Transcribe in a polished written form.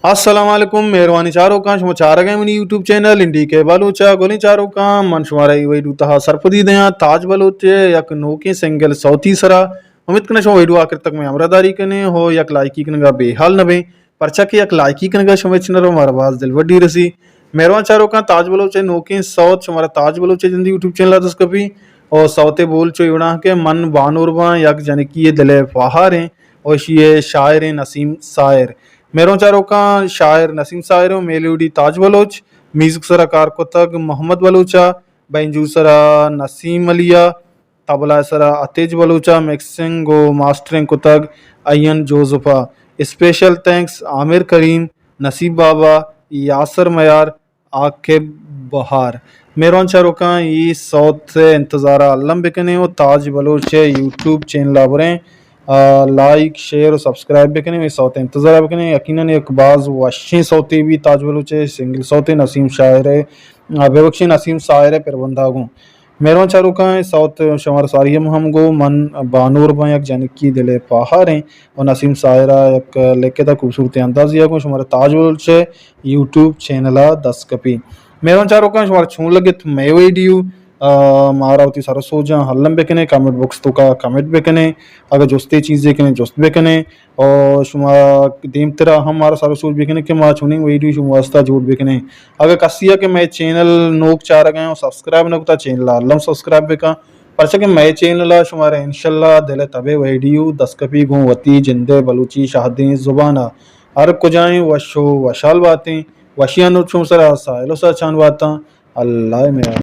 अस्सलाम वालेकुम मेहरबानी चारों का शुमा चार गए मनी यूट्यूब चैनल इंडी के बलूचा गोली चारों का मन शुमारा वही दूता सरपदी दया ताज बलूचे यक नोके सिंगल सौती सरा उम्मीद करना शो वीडियो आखिर तक में अमरादारी कने हो यक लाइकी कनगा बेहाल नबे परचा के यक लाइकी कनगा शुमे चनरो मारवाज दिल वड्डी रसी मेहरबान चारों का ताज बलूचे नोके सौत शुमारा ताज बलूचे जिंदी यूट्यूब चैनल दस कभी और सौते बोल चो युड़ा के मन बानूरबा यक जाने की ये दिले फाहार हैं और ये शायर नसीम शायर मेरो चारों का शायर नसीम शायर मेलोडी ताज बलोच म्यूजिक सरा कारकोतक मोहम्मद बलूचा बैंजू सरा नसीम अलिया तबला सरा अतेज बलूचा मिक्सिंग गो मास्टरिंग कुतक अयन जोजुफा स्पेशल थैंक्स आमिर करीम नसीब बाबा यासर मयार आकिब बहार मेरो चारों का ये सौत से इंतज़ार अल्लम बिकने और ताज बलोच यूट्यूब चैनल आबरें लाइक शेयर और सब्सक्राइब भी करें सौते इंतज़ार भी करें यकीनन एक बाज़ वशी सौते भी ताज बलूचे सिंगल सौते नसीम शायर बेबख्शी नसीम शायर परबंदा गो मेहरबान चारों का सौत शमार सारियम हम गो मन बानूर बा यक जानकी दिले पहाड़ हैं और नसीम शायरा एक लेके दा खूबसूरत अंदाजिया को शमार ताज बलूचे यूट्यूब चैनल दस कपी मेहरबान चारों का शमार छू लगे तो मैं वीडियो मारावती सारा सोजा हल्लम बेकने कमेंट बॉक्स तो का कमेंट बेकने अगर जोस्ते चीज़ें कने जोस्त बेकने और शुमा दीम तरह हम मारा सारा सोच बेकने के माँ छुनी वीडियो शुमा वास्ता जोड़ बेकने अगर कसिया के मैं चैनल नोक चाह गए और सब्सक्राइब न कुता चैनल अल्लम सब्सक्राइब बेका परचा के मैं चैनल शुमारा इंशाल्लाह दिले तबे वीडियो दस कपी गो वती जिंदे बलूची शाहदी जुबाना अरब को जाएं वशो वशाल बातें वशियान सरा साइलो सा चान बाता अल्लाह में